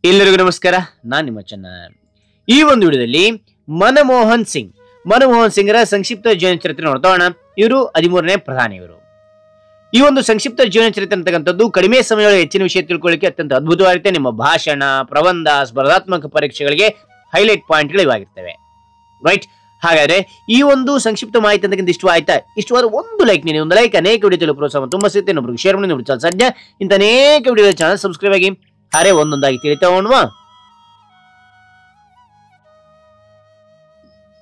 ಎಲ್ಲರಿಗೂ ನಮಸ್ಕಾರ. ನಾನು ನಿಮ್ಮ ಚೆನ್ನ. ಈ ಒಂದು ವಿಡಿಯೋದಲ್ಲಿ ಮನಮೋಹನ್ ಸಿಂಗ್ರ ಸಂಕ್ಷಿಪ್ತ ಜೀವನ ಚರಿತ್ರೆ ನೋಡ್ತೋಣ. ಇವರು 13ನೇ ಪ್ರಧಾನಿ. ಇವರು ಈ ಒಂದು ಸಂಕ್ಷಿಪ್ತ ಜೀವನ ಚರಿತ್ರೆ ಅಂತಕ್ಕಂಥದ್ದು ಕಡಿಮೆ ಸಮಯದಲ್ಲಿ ಹೆಚ್ಚಿನ ವಿಷಯ ತಿಳ್ಕೊಳ್ಳಿಕ್ಕೆ ಅತ್ಯಂತ ಅದ್ಭುತವಾಗಿರುತ್ತೆ. ನಿಮ್ಮ ಭಾಷಣ, ಪ್ರಬಂಧ, ಸ್ಪರ್ಧಾತ್ಮಕ ಪರೀಕ್ಷೆಗಳಿಗೆ ಹೈಲೈಟ್ ಪಾಯಿಂಟ್ಗಳು ಇವಾಗಿರ್ತವೆ. ರೈಟ್. ಹಾಗಾದ್ರೆ ಈ ಒಂದು ಸಂಕ್ಷಿಪ್ತ ಮಾಹಿತಿ ಅಂತಕ್ಕಂಥ ಇಷ್ಟವಾದ ಒಂದು ಲೈಕ್ ನೀಡಿ. ಒಂದು ಲೈಕ್ ಅನೇಕ ವಿಡಿಯೋ ಪ್ರೋತ್ಸಾಹ ತುಂಬಾ ಸಿಗುತ್ತೆ. ಇನ್ನೊಬ್ರಿಗೆ ಶೇರ್ ಮಾಡಿ ನೋಡಿ. ಸದ್ಯ ಇಂಥ ಅನೇಕ ವಿಡಿಯೋ ಚಾನಲ್ ಸಬ್ಸ್ಕ್ರೈಬ್ ಆಗಿ ಹಾರೆ ಒಂದೊಂದಾಗಿ ತಿಳಿತಾ ಹೋಗುವ.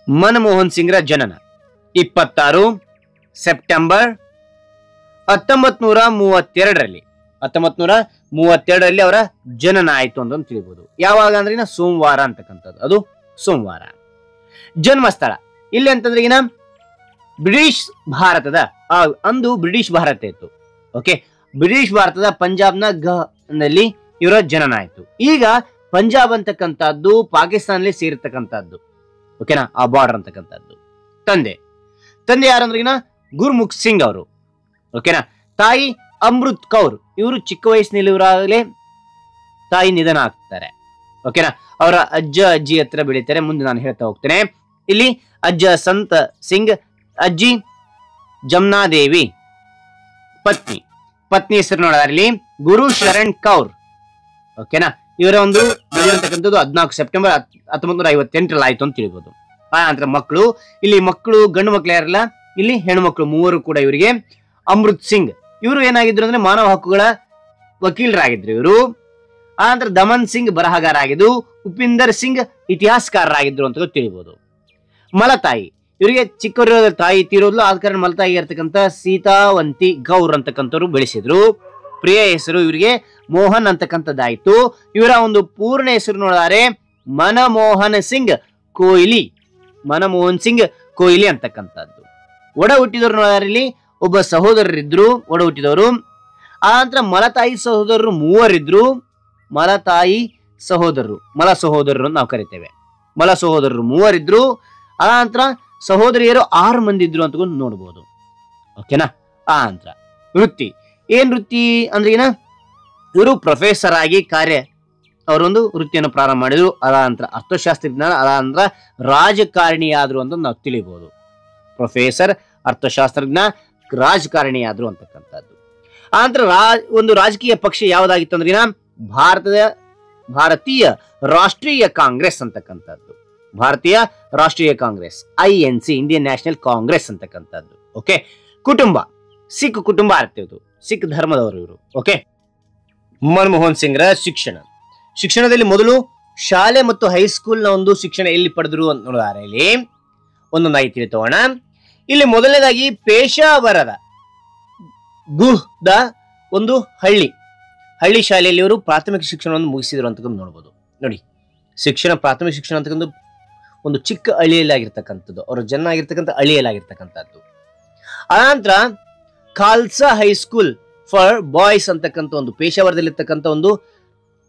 ಮನಮೋಹನ್ ಸಿಂಗ್ರ ಜನನ 26 ಸೆಪ್ಟೆಂಬರ್ 1932ರಲ್ಲಿ. 1932ರಲ್ಲಿ ಅವರ ಜನನ ಆಯ್ತು ಅಂತ ತಿಳಿಬಹುದು. ಯಾವಾಗ ಅಂದ್ರೆ ಸೋಮವಾರ ಅಂತಕ್ಕಂಥದ್ದು. ಅದು ಸೋಮವಾರ. ಜನ್ಮಸ್ಥಳ ಇಲ್ಲಿ ಅಂತಂದ್ರೆ ಬ್ರಿಟಿಷ್ ಭಾರತದ ಅಂದು ಬ್ರಿಟಿಷ್ ಭಾರತ ಇತ್ತು. ಓಕೆ, ಬ್ರಿಟಿಷ್ ಭಾರತದ ಪಂಜಾಬ್ನ ನಲ್ಲಿ ಇವರ ಜನನ ಆಯ್ತು. ಈಗ ಪಂಜಾಬ್ ಅಂತಕ್ಕಂಥದ್ದು ಪಾಕಿಸ್ತಾನಲ್ಲಿ ಸೇರಿರ್ತಕ್ಕಂಥದ್ದು. ಓಕೆನಾ, ಆ ಬಾರ್ಡರ್ ಅಂತಕ್ಕಂಥದ್ದು. ತಂದೆ ಯಾರಂದ್ರಿಗಿನ ಗುರ್ಮುಖ್ ಸಿಂಗ್ ಅವರು. ಓಕೆನಾ. ತಾಯಿ ಅಮೃತ್ ಕೌರ್. ಇವರು ಚಿಕ್ಕ ವಯಸ್ಸಿನಲ್ಲಿ ಇವರಾಗಲೇ ತಾಯಿ ನಿಧನ ಆಗ್ತಾರೆ. ಓಕೆನಾ. ಅವರ ಅಜ್ಜಿ ಹತ್ರ ಬೆಳೀತಾರೆ. ಮುಂದೆ ನಾನು ಹೇಳ್ತಾ ಹೋಗ್ತೇನೆ. ಇಲ್ಲಿ ಅಜ್ಜ ಸಂತ ಸಿಂಗ್, ಅಜ್ಜಿ ಜಮ್ನಾದೇವಿ. ಪತ್ನಿ ಹೆಸರು ನೋಡಿದ್ರೆ ಇಲ್ಲಿ ಗುರು ಶರಣ್ ಕೌರ್. ಓಕೆನಾ. ಇವರ ಒಂದು ಅಂತಕ್ಕಂಥದ್ದು 14 ಸೆಪ್ಟೆಂಬರ್ 1958ರಲ್ಲಿ ಆಯ್ತು ಅಂತ ತಿಳಿಬಹುದು. ನಂತರ ಮಕ್ಕಳು ಗಂಡು ಮಕ್ಕಳು ಯಾರಲ್ಲ, ಇಲ್ಲಿ ಹೆಣ್ಣು ಮಕ್ಕಳು 3 ಕೂಡ ಇವರಿಗೆ. ಅಮೃತ್ ಸಿಂಗ್ ಇವರು ಏನಾಗಿದ್ರು ಅಂದ್ರೆ ಮಾನವ ಹಕ್ಕುಗಳ ವಕೀಲರಾಗಿದ್ರು ಇವರು. ಆನಂತರ ದಮನ್ ಸಿಂಗ್ ಬರಹಗಾರ ಆಗಿದ್ದು, ಉಪಿಂದರ್ ಸಿಂಗ್ ಇತಿಹಾಸಕಾರರಾಗಿದ್ರು ಅಂತ ತಿಳಿಬಹುದು. ಮಲತಾಯಿ ಇವರಿಗೆ ಚಿಕ್ಕವರ ತಾಯಿ ತೀರೋದ್ಲು. ಆದ ಕಾರಣ ಮಲತಾಯಿ ಇರ್ತಕ್ಕಂಥ ಸೀತಾವಂತಿ ಗೌರ್ ಅಂತಕ್ಕಂಥವ್ರು ಬೆಳೆಸಿದ್ರು. ಪ್ರಿಯ ಹೆಸರು ಇವರಿಗೆ ಮೋಹನ್ ಅಂತಕ್ಕಂಥದ್ದಾಯ್ತು. ಇವರ ಒಂದು ಪೂರ್ಣ ಹೆಸರು ನೋಡಿದರೆ ಮನಮೋಹನ್ ಸಿಂಗ್ ಕೊಹ್ಲಿ ಅಂತಕ್ಕಂಥದ್ದು. ಒಡ ಹುಟ್ಟಿದವರು ನೋಡಿದರೆ ಇಲ್ಲಿ ಒಬ್ಬ ಸಹೋದರರಿದ್ರು, ಒಡ ಹುಟ್ಟಿದವರು. ಆ ನಂತರ ಮಲತಾಯಿ ಸಹೋದರರು 3 ಇದ್ರು. ಮಲ ಸಹೋದರರು ಅಂತ ನಾವು ಕರಿತೇವೆ. ಮಲ ಸಹೋದರರು 3 ಇದ್ರು. ಆ ನಂತರ ಸಹೋದರಿಯರು 6 ಮಂದಿ ಇದ್ರು ಅಂತ ನೋಡ್ಬೋದು. ಓಕೆನಾ. ಆ ನಂತರ ವೃತ್ತಿ ಅಂದ್ರೆ ಇವರು ಪ್ರೊಫೆಸರ್ ಆಗಿ ಅವರೊಂದು ವೃತ್ತಿಯನ್ನು ಪ್ರಾರಂಭ ಮಾಡಿದ್ರು. ಅದ ನಂತರ ಅರ್ಥಶಾಸ್ತ್ರಜ್ಞ, ಅದ ನಂತರ ರಾಜಕಾರಣಿಯಾದ್ರು ಅಂತ ನಾವು ತಿಳಿಬಹುದು. ಪ್ರೊಫೆಸರ್, ಅರ್ಥಶಾಸ್ತ್ರಜ್ಞ, ರಾಜಕಾರಣಿಯಾದ್ರು ಅಂತಕ್ಕಂಥದ್ದು. ಆ ನಂತರ ಒಂದು ರಾಜಕೀಯ ಪಕ್ಷ ಯಾವ್ದಾಗಿತ್ತು ಅಂದ್ರೆ ಭಾರತೀಯ ರಾಷ್ಟ್ರೀಯ ಕಾಂಗ್ರೆಸ್ ಅಂತಕ್ಕಂಥದ್ದು. ಭಾರತೀಯ ರಾಷ್ಟ್ರೀಯ Congress, INC, Indian national Congress ಅಂತಕ್ಕಂಥದ್ದು. ಓಕೆ. ಕುಟುಂಬ ಸಿಖ್ ಕುಟುಂಬ ಆಗ್ತಿತ್ತು. ಸಿಖ್ ಧರ್ಮದವರು ಇವರು. ಓಕೆ. ಮನಮೋಹನ್ ಸಿಂಗ್ರ ಶಿಕ್ಷಣದಲ್ಲಿ ಮೊದಲು ಶಾಲೆ ಮತ್ತು ಹೈಸ್ಕೂಲ್ ನ ಒಂದು ಶಿಕ್ಷಣ ಎಲ್ಲಿ ಪಡೆದ್ರು ಅಂತ ನೋಡಿದ್ರೆ ಇಲ್ಲಿ ಒಂದೊಂದಾಗಿ ತಿಳಿತೋಣ. ಇಲ್ಲಿ ಮೊದಲನೇದಾಗಿ ಪೇಶಾವರದ ಗುಹ್ದ ಒಂದು ಹಳ್ಳಿ ಶಾಲೆಯಲ್ಲಿ ಇವರು ಪ್ರಾಥಮಿಕ ಶಿಕ್ಷಣವನ್ನು ಮುಗಿಸಿದ್ರು ಅಂತ ನೋಡ್ಬೋದು. ನೋಡಿ, ಪ್ರಾಥಮಿಕ ಶಿಕ್ಷಣ ಅಂತಕ್ಕಂಥ ಒಂದು ಚಿಕ್ಕ ಹಳ್ಳಿಯಲ್ಲಾಗಿರ್ತಕ್ಕಂಥದ್ದು. ಅವರ ಜನ್ಮ ಆಗಿರ್ತಕ್ಕಂಥ ಹಳ್ಳಿಯಲ್ಲಾಗಿರ್ತಕ್ಕಂಥದ್ದು. ಅನಂತರ ಖಾಲ್ಸಾ ಹೈಸ್ಕೂಲ್ ಫಾರ್ ಬಾಯ್ಸ್ ಅಂತಕ್ಕಂಥ ಒಂದು ಪೇಶಾವರದಲ್ಲಿರ್ತಕ್ಕಂಥ ಒಂದು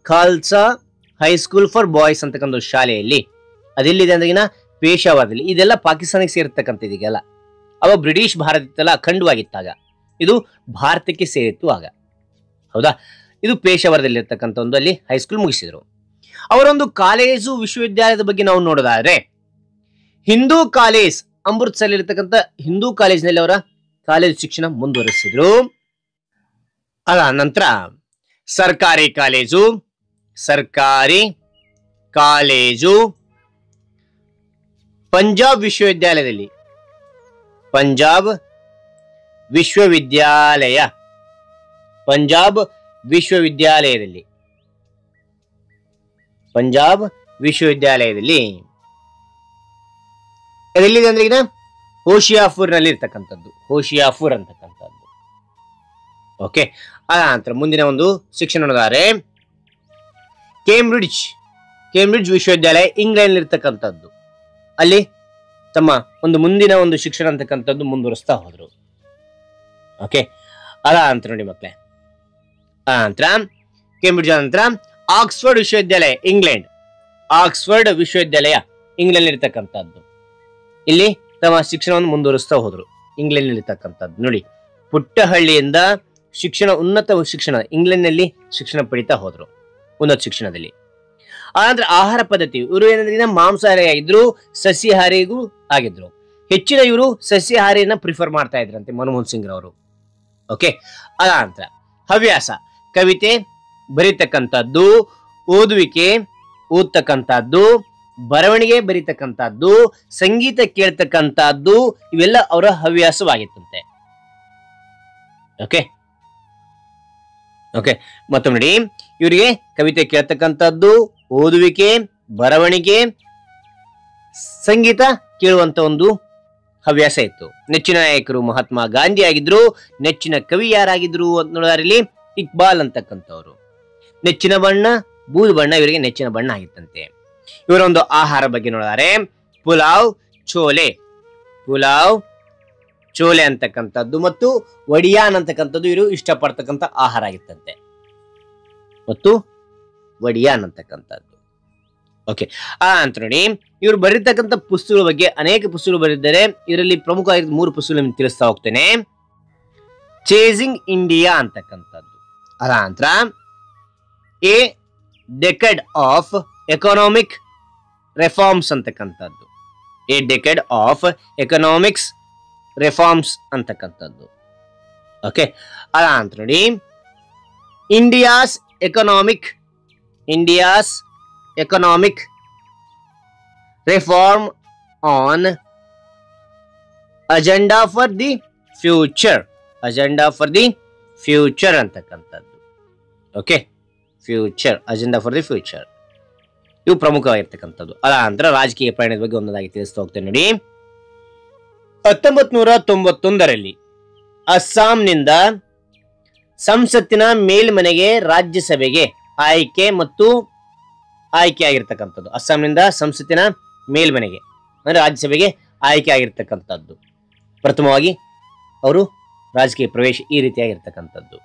ಖಾಲ್ಸಾ ಹೈಸ್ಕೂಲ್ ಫಾರ್ ಬಾಯ್ಸ್ ಅಂತಕ್ಕಂಥ ಶಾಲೆಯಲ್ಲಿ, ಅದೆಲ್ಲಿದೆ ಅಂದ್ರೆ ಪೇಶಾವರದಲ್ಲಿ. ಇದೆಲ್ಲ ಪಾಕಿಸ್ತಾನಕ್ಕೆ ಸೇರಿರ್ತಕ್ಕಂಥ ಇದೀಗೆಲ್ಲ. ಅವ ಬ್ರಿಟಿಷ್ ಭಾರತ ಇತ್ತಲ್ಲ, ಅಖಂಡವಾಗಿತ್ತಾಗ. ಇದು ಭಾರತಕ್ಕೆ ಸೇರಿತ್ತು ಆಗ. ಹೌದಾ. ಇದು ಪೇಶಾವರದಲ್ಲಿರ್ತಕ್ಕಂಥ ಒಂದು ಅಲ್ಲಿ ಹೈಸ್ಕೂಲ್ ಮುಗಿಸಿದ್ರು. ಅವರೊಂದು ಕಾಲೇಜು ವಿಶ್ವವಿದ್ಯಾಲಯದ ಬಗ್ಗೆ ನಾವು ನೋಡೋದಾದ್ರೆ ಹಿಂದೂ ಕಾಲೇಜ್, ಅಮೃತ್ಸರ್ ಇರತಕ್ಕಂಥ ಹಿಂದೂ ಕಾಲೇಜ್ನಲ್ಲಿ ಅವರ ಕಾಲೇಜು ಶಿಕ್ಷಣ ಮುಂದುವರಿಸಿದ್ರು. ಅದ ನಂತರ ಸರ್ಕಾರಿ ಕಾಲೇಜು ಪಂಜಾಬ್ ವಿಶ್ವವಿದ್ಯಾಲಯದಲ್ಲಿ ಅದೆಲ್ಲಿದೆ ಅಂದ್ರೆ ಈಗ ಹೋಶಿಯಾಪುರ್ ನಲ್ಲಿ ಇರ್ತಕ್ಕಂಥದ್ದು. ಹೋಶಿಯಾಪುರ್ ಅಂತಕ್ಕಂಥದ್ದು. ಓಕೆ. ಆ ನಂತರ ಮುಂದಿನ ಒಂದು ಶಿಕ್ಷಣ ನೋಡಿದರೆ ಕೇಂಬ್ರಿಡ್ಜ್ ವಿಶ್ವವಿದ್ಯಾಲಯ ಇಂಗ್ಲೆಂಡ್ ಇರ್ತಕ್ಕಂಥದ್ದು. ಅಲ್ಲಿ ತಮ್ಮ ಒಂದು ಮುಂದಿನ ಒಂದು ಶಿಕ್ಷಣ ಅಂತಕ್ಕಂಥದ್ದು ಮುಂದುವರಿಸ್ತಾ ಹೋದ್ರು. ಓಕೆ. ಅದ ನಂತರ ನೋಡಿ ಮಕ್ಕಳೇ, ಆ ನಂತರ ಕೇಂಬ್ರಿಡ್ಜ್ ನಂತರ ಆಕ್ಸ್ಫರ್ಡ್ ವಿಶ್ವವಿದ್ಯಾಲಯ ಇಂಗ್ಲೆಂಡ್ ಇರ್ತಕ್ಕಂಥದ್ದು. ಇಲ್ಲಿ ತಮ್ಮ ಶಿಕ್ಷಣವನ್ನು ಮುಂದುವರಿಸ್ತಾ ಹೋದ್ರು. ಇಂಗ್ಲೆಂಡ್ ಇರ್ತಕ್ಕಂಥದ್ದು ನೋಡಿ, ಪುಟ್ಟಹಳ್ಳಿಯಿಂದ ಉನ್ನತ ಶಿಕ್ಷಣ ಇಂಗ್ಲೆಂಡ್ ನಲ್ಲಿ ಶಿಕ್ಷಣ ಪಡಿತಾ ಹೋದ್ರು. ಉನ್ನತ ಶಿಕ್ಷಣದಲ್ಲಿ ಆನಂತರ ಆಹಾರ ಪದ್ಧತಿ, ಇವರು ಏನಂದ್ರೆ ಮಾಂಸಾಹಾರಿ ಆಗಿದ್ರು, ಸಸ್ಯಾಹಾರಿಗೂ ಆಗಿದ್ರು. ಹೆಚ್ಚಿನ ಇವರು ಸಸ್ಯಾಹಾರಿಯನ್ನ ಪ್ರಿಫರ್ ಮಾಡ್ತಾ ಇದ್ರಂತೆ ಮನಮೋಹನ್ ಸಿಂಗ್ ರವರು. ಓಕೆ. ಅದಾನಂತರ ಹವ್ಯಾಸ, ಕವಿತೆ ಬರೀತಕ್ಕಂಥದ್ದು, ಓದುವಿಕೆ ಓದ್ತಕ್ಕಂಥದ್ದು, ಬರವಣಿಗೆ ಬರೀತಕ್ಕಂಥದ್ದು, ಸಂಗೀತ ಕೇಳ್ತಕ್ಕಂಥದ್ದು, ಇವೆಲ್ಲ ಅವರ ಹವ್ಯಾಸವಾಗಿತ್ತಂತೆ. ಓಕೆ ಓಕೆ ಮತ್ತೊಮ್ಮೆ ನೋಡಿ, ಇವರಿಗೆ ಕವಿತೆ ಕೇಳ್ತಕ್ಕಂಥದ್ದು, ಓದುವಿಕೆ, ಬರವಣಿಗೆ, ಸಂಗೀತ ಕೇಳುವಂತ ಒಂದು ಹವ್ಯಾಸ ಇತ್ತು. ನೆಚ್ಚಿನ ನಾಯಕರು ಮಹಾತ್ಮ ಗಾಂಧಿ ಆಗಿದ್ರು. ನೆಚ್ಚಿನ ಕವಿ ಯಾರಾಗಿದ್ರು ಅಂತ ನೋಡಿದ್ರಲ್ಲಿ ಇಕ್ಬಾಲ್ ಅಂತಕ್ಕಂಥವ್ರು. ನೆಚ್ಚಿನ ಬಣ್ಣ ಬೂದು ಬಣ್ಣ, ಇವರಿಗೆ ನೆಚ್ಚಿನ ಬಣ್ಣ ಆಗಿತ್ತಂತೆ. ಇವರ ಒಂದು ಆಹಾರ ಬಗ್ಗೆ ನೋಡಿದರೆ ಪುಲಾವ್ ಚೋಲೆ, ಪುಲಾವ್ ಚೋಲೆ ಅಂತಕ್ಕಂಥದ್ದು ಮತ್ತು ವಡಿಯಾನ್ ಅಂತಕ್ಕಂಥದ್ದು ಇವರು ಇಷ್ಟಪಡ್ತಕ್ಕಂಥ ಆಹಾರ ಆಗಿತ್ತಂತೆ, ಮತ್ತು ವಡಿಯಾನ್ ಅಂತಕ್ಕಂಥದ್ದು. ಓಕೆ. ಅಂತ ನೋಡಿ, ಇವರು ಬರೀತಕ್ಕಂಥ ಪುಸ್ತಕಗಳ ಬಗ್ಗೆ ಅನೇಕ ಪುಸ್ತಕಗಳು ಬರೆದಿದ್ದಾರೆ. ಇದರಲ್ಲಿ ಪ್ರಮುಖವಾಗಿ 3 ಪುಸ್ತಕಗಳನ್ನು ತಿಳಿಸ್ತಾ ಹೋಗ್ತೇನೆ. ಚೇಸಿಂಗ್ ಇಂಡಿಯಾ ಅಂತಕ್ಕಂಥದ್ದು, ಅದಾನಂತರ a decade of economic reforms ಅಂತಕ್ಕಂಥದ್ದು, a decade of economics reforms ಅಂತಕ್ಕಂಥದ್ದು. ಓಕೆ. ಅದಾನಂತರ ನೋಡಿ, India's economic reform on agenda for the future ಅಂತಕ್ಕಂಥದ್ದು. Okay. Future, agenda for the future, ಇವು ಪ್ರಮುಖವಾಗಿರ್ತಕ್ಕಂಥದ್ದು. ಅದಾನಂತರ ರಾಜಕೀಯ ಪರಿಣಾಮದ ಬಗ್ಗೆ ಒಂದೊಂದಾಗಿ ತಿಳಿಸ್ತಾ ಹೋಗ್ತೇನೆ ನೋಡಿ. 1991ರಲ್ಲಿ ಅಸ್ಸಾಂನಿಂದ ಸಂಸತ್ತಿನ ಮೇಲ್ಮನೆಗೆ ರಾಜ್ಯಸಭೆಗೆ ಆಯ್ಕೆ ಆಗಿರ್ತಕ್ಕಂಥದ್ದು. ಅಸ್ಸಾಂನಿಂದ ಸಂಸತ್ತಿನ ಮೇಲ್ಮನೆಗೆ ಅಂದ್ರೆ ರಾಜ್ಯಸಭೆಗೆ ಆಯ್ಕೆ ಆಗಿರ್ತಕ್ಕಂಥದ್ದು. ಪ್ರಥಮವಾಗಿ ಅವರು ರಾಜಕೀಯ ಪ್ರವೇಶ ಈ ರೀತಿಯಾಗಿರ್ತಕ್ಕಂಥದ್ದು.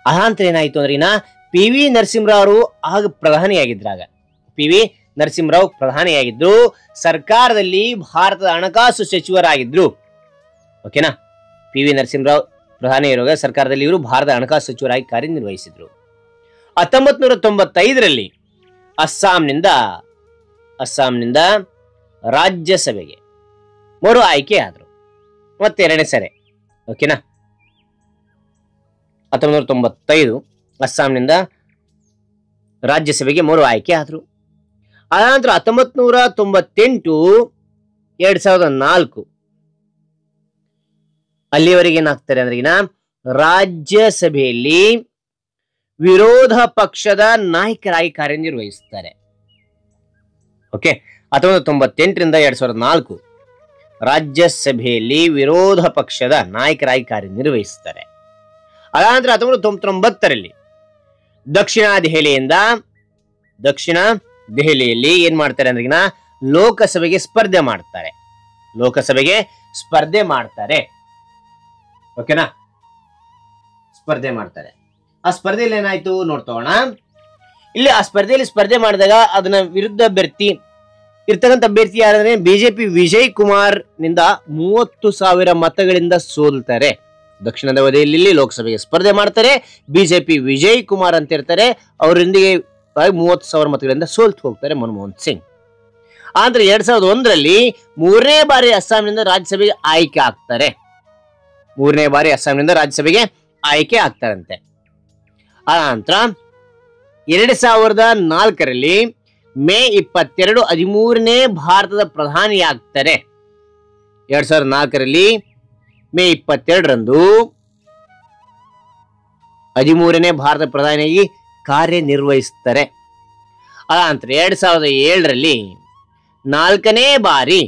ಅಹಾಂತರ ಏನಾಯ್ತು ಅಂದ್ರೆ ಪಿ ವಿ ನರಸಿಂಹರಾವ್ ಅವರು ಆಗ ಪ್ರಧಾನಿಯಾಗಿದ್ರಾಗ, ಪಿ ವಿ ನರಸಿಂಹರಾವ್ ಪ್ರಧಾನಿಯಾಗಿದ್ರು. ಸರ್ಕಾರದಲ್ಲಿ ಭಾರತದ ಹಣಕಾಸು ಸಚಿವರಾಗಿದ್ರು. ಓಕೆನಾ. ಪಿ ವಿ ನರಸಿಂಹರಾವ್ ಪ್ರಧಾನಿ ಇರುವಾಗ ಸರ್ಕಾರದಲ್ಲಿ ಇವರು ಭಾರತದ ಹಣಕಾಸು ಸಚಿವರಾಗಿ ಕಾರ್ಯನಿರ್ವಹಿಸಿದ್ರು. 1995ರಲ್ಲಿ ಅಸ್ಸಾಂನಿಂದ ರಾಜ್ಯಸಭೆಗೆ ಮರು ಆಯ್ಕೆ ಆದ್ರು, ಮತ್ತೆ 2ನೇ ಸರಿ. ಓಕೆನಾ. 1995 ಅಸ್ಸಾಂನಿಂದ ರಾಜ್ಯಸಭೆಗೆ ಮರು ಆಯ್ಕೆ ಆದ್ರು. ಅನಂತರ 1998 2004 ಅಲ್ಲಿವರೆಗೆ ಏನಾಗ್ತಾರೆ ಅಂದ್ರೆ ರಾಜ್ಯಸಭೆಯಲ್ಲಿ ವಿರೋಧ ಪಕ್ಷದ ನಾಯಕರಾಗಿ ಕಾರ್ಯನಿರ್ವಹಿಸುತ್ತಾರೆ. ಓಕೆ. 1998ರಿಂದ 2004 ರಾಜ್ಯಸಭೆಯಲ್ಲಿ ವಿರೋಧ ಪಕ್ಷದ ನಾಯಕರಾಗಿ ಕಾರ್ಯನಿರ್ವಹಿಸುತ್ತಾರೆ. ಅದಾನಂತರ 1999ರಲ್ಲಿ ದಕ್ಷಿಣ ದೆಹಲಿಯಲ್ಲಿ ಏನ್ ಮಾಡ್ತಾರೆ ಅಂದ್ರೆ ಲೋಕಸಭೆಗೆ ಸ್ಪರ್ಧೆ ಮಾಡ್ತಾರೆ. ಓಕೆನಾ. ಸ್ಪರ್ಧೆ ಮಾಡ್ತಾರೆ. ಆ ಸ್ಪರ್ಧೆಯಲ್ಲಿ ಏನಾಯ್ತು ನೋಡ್ತೋಣ. ಇಲ್ಲಿ ಆ ಸ್ಪರ್ಧೆ ಮಾಡಿದಾಗ ಅದನ್ನ ವಿರುದ್ಧ ಇರ್ತಕ್ಕಂಥ ಅಭ್ಯರ್ಥಿ ಯಾರಂದ್ರೆ ಬಿಜೆಪಿ ವಿಜಯ್ ಕುಮಾರ್ ನಿಂದ 30,000 ಮತಗಳಿಂದ ಸೋಲ್ತಾರೆ. ದಕ್ಷಿಣದ ವಲಯದಲ್ಲಿ ಲೋಕಸಭೆಗೆ ಸ್ಪರ್ಧೆ ಮಾಡ್ತಾರೆ. ಬಿಜೆಪಿ ವಿಜಯ್ ಕುಮಾರ್ ಅಂತ ಇರ್ತಾರೆ, ಅವರೊಂದಿಗೆ 30,000 ಮತಗಳಿಂದ ಸೋಲ್ತು ಹೋಗ್ತಾರೆ ಮನಮೋಹನ್ ಸಿಂಗ್. ಆದ್ರೆ 2001ರಲ್ಲಿ 3ನೇ ಬಾರಿ ಅಸ್ಸಾಂನಿಂದ ರಾಜ್ಯಸಭೆಗೆ ಆಯ್ಕೆ ಆಗ್ತಾರೆ. 3ನೇ ಬಾರಿ ಅಸ್ಸಾಂನಿಂದ ರಾಜ್ಯಸಭೆಗೆ ಆಯ್ಕೆ ಆಗ್ತಾರಂತೆ. ಆ ನಂತರ 2004ರಲ್ಲಿ ಮೇ 22 13ನೇ ಭಾರತದ ಪ್ರಧಾನಿ ಆಗ್ತಾರೆ. 2004ರಲ್ಲಿ ಮೇ 22ರಂದು 13ನೇ ಭಾರತ ಪ್ರಧಾನಿಯಾಗಿ ಕಾರ್ಯನಿರ್ವಹಿಸುತ್ತಾರೆ. ಅನಂತರ 2007ರಲ್ಲಿ 4ನೇ ಬಾರಿ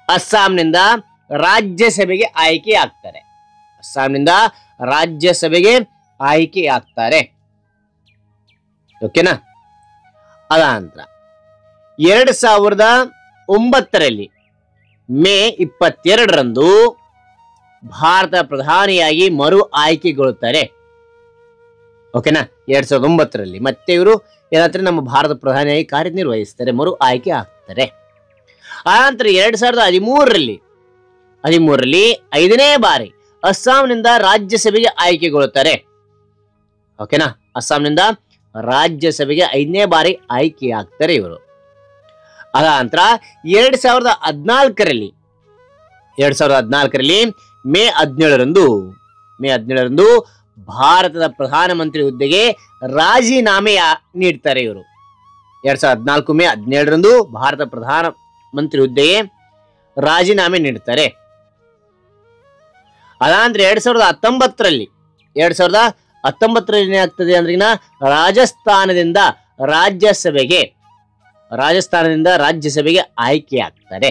ಅಸ್ಸಾಂನಿಂದ ರಾಜ್ಯಸಭೆಗೆ ಆಯ್ಕೆ ಆಗ್ತಾರೆ. ಓಕೆನಾ. ಅನಂತರ 2009ರಲ್ಲಿ ಮೇ 22ರಂದು ಭಾರತ ಪ್ರಧಾನಿಯಾಗಿ ಮರು ಆಯ್ಕೆಗೊಳ್ಳುತ್ತಾರೆ. ಓಕೆನಾ. 2009ರಲ್ಲಿ ಮತ್ತೆ ಇವರು ಏನಂತಾರೆ ನಮ್ಮ ಭಾರತ ಪ್ರಧಾನಿಯಾಗಿ ಕಾರ್ಯನಿರ್ವಹಿಸ್ತಾರೆ, ಮರು ಆಯ್ಕೆ ಆಗ್ತಾರೆ. ಆನಂತರ 2013ರಲ್ಲಿ 5ನೇ ಬಾರಿ ಅಸ್ಸಾಂನಿಂದ ರಾಜ್ಯಸಭೆಗೆ ಆಯ್ಕೆಗೊಳ್ಳುತ್ತಾರೆ. ಓಕೆನಾ. ಅಸ್ಸಾಂನಿಂದ ರಾಜ್ಯಸಭೆಗೆ 5ನೇ ಬಾರಿ ಆಯ್ಕೆಯಾಗ್ತಾರೆ ಇವರು. ಅದ ನಂತರ 2014ರಲ್ಲಿ ಮೇ 17ರಂದು ಭಾರತದ ಪ್ರಧಾನಮಂತ್ರಿ ಹುದ್ದೆಗೆ ರಾಜೀನಾಮೆ ನೀಡ್ತಾರೆ ಇವರು. 2014 ಮೇ 17ರಂದು ಭಾರತ ಪ್ರಧಾನಮಂತ್ರಿ ಹುದ್ದೆಗೆ ರಾಜೀನಾಮೆ ನೀಡ್ತಾರೆ. ಅದಾಂದ್ರೆ 2019ರಲ್ಲಿ ಏನಾಗ್ತದೆ ಅಂದ್ರೆ ರಾಜಸ್ಥಾನದಿಂದ ರಾಜ್ಯಸಭೆಗೆ ಆಯ್ಕೆ ಆಗ್ತಾರೆ.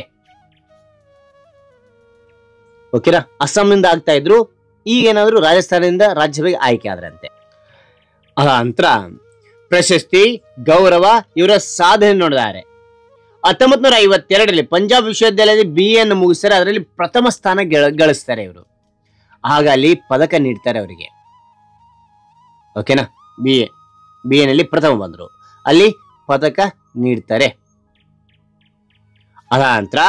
ಓಕೆನಾ? ಅಸ್ಸಾಂನಿಂದ ಆಗ್ತಾ ಇದ್ರು, ಈಗ ಏನಾದ್ರು ರಾಜಸ್ಥಾನದಿಂದ ರಾಜ್ಯಸಭೆಗೆ ಆಯ್ಕೆ ಆದ್ರಂತೆ. ಅದ ನಂತರ ಪ್ರಶಸ್ತಿ, ಗೌರವ, ಇವರ ಸಾಧನೆ ನೋಡಿದ್ದಾರೆ. 1952ರಲ್ಲಿ ಪಂಜಾಬ್ ವಿಶ್ವವಿದ್ಯಾಲಯದ BA ಅನ್ನು ಮುಗಿಸ್ತಾರೆ. ಅದರಲ್ಲಿ ಪ್ರಥಮ ಸ್ಥಾನ ಗಳಿಸ್ತಾರೆ ಇವರು. ಆಗ ಅಲ್ಲಿ ಪದಕ ನೀಡ್ತಾರೆ ಅವರಿಗೆ. ಓಕೆನಾ? BA ನಲ್ಲಿ ಪ್ರಥಮ ಬಂದರು, ಅಲ್ಲಿ ಪದಕ ನೀಡ್ತಾರೆ. ಅದ ನಂತರ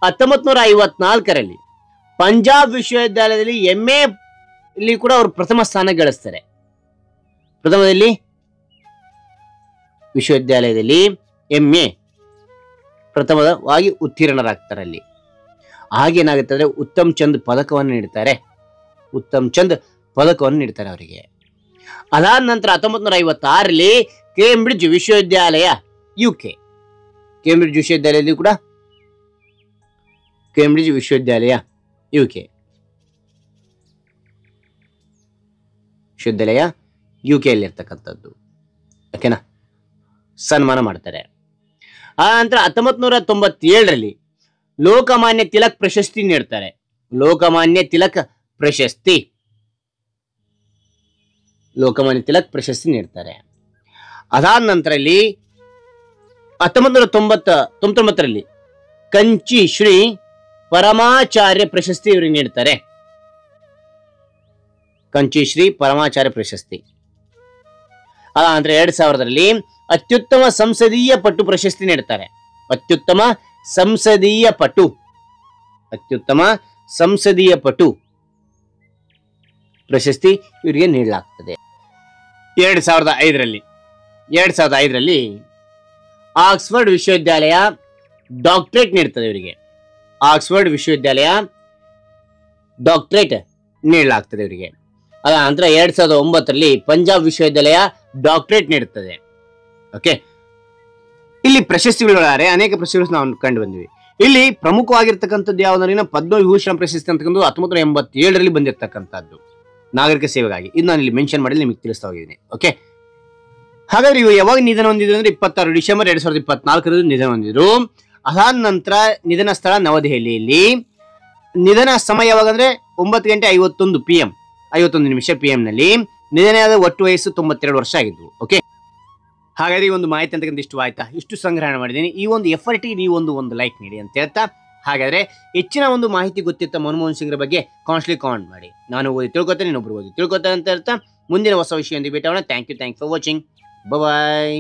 1954ರಲ್ಲಿ ಪಂಜಾಬ್ ವಿಶ್ವವಿದ್ಯಾಲಯದಲ್ಲಿ MA ಇಲ್ಲಿ ಕೂಡ ಅವರು ಪ್ರಥಮ ಸ್ಥಾನ ಗಳಿಸ್ತಾರೆ. ಪ್ರಥಮದಲ್ಲಿ ವಿಶ್ವವಿದ್ಯಾಲಯದಲ್ಲಿ MA ಪ್ರಥಮವಾಗಿ ಉತ್ತೀರ್ಣರಾಗ್ತಾರೆ. ಅಲ್ಲಿ ಹಾಗೇನಾಗುತ್ತೆ ಅಂದ್ರೆ ಉತ್ತಮ್ ಚಂದ್ ಪದಕವನ್ನು ನೀಡ್ತಾರೆ ಅವರಿಗೆ. ಅದಾದ ನಂತರ 1956ರಲ್ಲಿ ಕೇಂಬ್ರಿಡ್ಜ್ ವಿಶ್ವವಿದ್ಯಾಲಯ UK, ಕೇಂಬ್ರಿಡ್ಜ್ ವಿಶ್ವವಿದ್ಯಾಲಯ UK ಅಲ್ಲಿ ಇರ್ತಕ್ಕಂಥದ್ದು. ಓಕೆನಾ? ಸನ್ಮಾನ ಮಾಡ್ತಾರೆ. ಆ ನಂತರ 1997ರಲ್ಲಿ ಲೋಕಮಾನ್ಯ ತಿಲಕ್ ಪ್ರಶಸ್ತಿ ನೀಡ್ತಾರೆ. ಲೋಕಮಾನ್ಯ ತಿಲಕ್ ಪ್ರಶಸ್ತಿ ನೀಡ್ತಾರೆ. ಅದಾದ ನಂತರ ಇಲ್ಲಿ 1999ರಲ್ಲಿ ಕಂಚಿ ಶ್ರೀ ಪರಮಾಚಾರ್ಯ ಪ್ರಶಸ್ತಿ ಇವರಿಗೆ ನೀಡ್ತಾರೆ. ಕಂಚಿ ಶ್ರೀ ಪರಮಾಚಾರ್ಯ ಪ್ರಶಸ್ತಿ. ಅದ ನಂತರ 2000ರಲ್ಲಿ ಅತ್ಯುತ್ತಮ ಸಂಸದೀಯ ಪಟು ಪ್ರಶಸ್ತಿ ನೀಡ್ತಾರೆ. ಅತ್ಯುತ್ತಮ ಸಂಸದೀಯ ಪಟು ಪ್ರಶಸ್ತಿ ಇವರಿಗೆ ನೀಡಲಾಗ್ತದೆ. 2005ರಲ್ಲಿ ಆಕ್ಸ್ಫರ್ಡ್ ವಿಶ್ವವಿದ್ಯಾಲಯ ಡಾಕ್ಟರೇಟ್ ನೀಡ್ತದೆ ಇವರಿಗೆ. ಆಕ್ಸ್ಫರ್ಡ್ ವಿಶ್ವವಿದ್ಯಾಲಯ ಡಾಕ್ಟರೇಟ್ ನೀಡಲಾಗ್ತದೆ ಇವರಿಗೆ. ಅದ ನಂತರ 2009ರಲ್ಲಿ ಪಂಜಾಬ್ ವಿಶ್ವವಿದ್ಯಾಲಯ ಡಾಕ್ಟರೇಟ್ ನೀಡುತ್ತದೆ. ಓಕೆ, ಇಲ್ಲಿ ಪ್ರಶಸ್ತಿಗಳು ಅನೇಕ ಪ್ರಶಸ್ತಿಗಳು ನಾವು ಕಂಡು ಬಂದಿವಿ. ಇಲ್ಲಿ ಪ್ರಮುಖವಾಗಿರ್ತಕ್ಕಂಥದ್ದು ಯಾವುದನ್ನ ಪದ್ಮವಿಭೂಷಣ ಪ್ರಶಸ್ತಿ ಅಂತಕ್ಕಂಥ 1987ರಲ್ಲಿ ಬಂದಿರತಕ್ಕಂಥದ್ದು ನಾಗರಿಕ ಸೇವೆಗಾಗಿ. ಇದು ನಾನು ಇಲ್ಲಿ ಮೆನ್ಷನ್ ಮಾಡಿ ನಿಮಗೆ ತಿಳಿಸ್ತಾ ಹೋಗಿದ್ದೀನಿ. ಓಕೆ, ಹಾಗಾದ್ರೆ ಇವರು ಯಾವಾಗ ನಿಧನ ಹೊಂದಿದ್ರು ಅಂದ್ರೆ 26 ಡಿಸೆಂಬರ್ 2024ರಂದು ನಿಧನ ಹೊಂದಿದ್ರು. ಅದಾದ ನಂತರ ನಿಧನ ಸ್ಥಳ ನವದೆಹಲಿಯಲ್ಲಿ. ನಿಧನ ಸಮಯ ಯಾವಾಗ ಅಂದ್ರೆ 9:51 PM 51 ನಿಮಿಷ PM ನಲ್ಲಿ ನಿಧನವಾದ ಒಟ್ಟು ವಯಸ್ಸು 92 ವರ್ಷ ಆಗಿದ್ವು. ಓಕೆ, ಹಾಗಾದ್ರೆ ಈ ಒಂದು ಮಾಹಿತಿ ಅಂತಕ್ಕಂಥ ಇಷ್ಟು ಆಯ್ತಾ? ಇಷ್ಟು ಸಂಗ್ರಹಣೆ ಮಾಡಿದ್ದೀನಿ. ಈ ಒಂದು ಎಫರ್ಟಿಗೆ ನೀವು ಒಂದು ಲೈಕ್ ನೀಡಿ ಅಂತ ಹೇಳ್ತಾ, ಹಾಗಾದ್ರೆ ಹೆಚ್ಚಿನ ಒಂದು ಮಾಹಿತಿ ಗೊತ್ತಿತ್ತ ಮನಮೋಹನ್ ಸಿಂಗ್ರ ಬಗ್ಗೆ ಕಾಮೆಂಟ್ ಮಾಡಿ. ನಾನು ಓದಿ ತಿಳ್ಕೊತೇನೆ, ಇನ್ನೊಬ್ರು ಓದಿ ತಿಳ್ಕೊತೇನೆ ಅಂತ ಹೇಳ್ತಾ ಮುಂದಿನ ಹೊಸ ವಿಷಯ ಭೇಟಿ ಆಗೋಣ. Thank you for watching. Bye.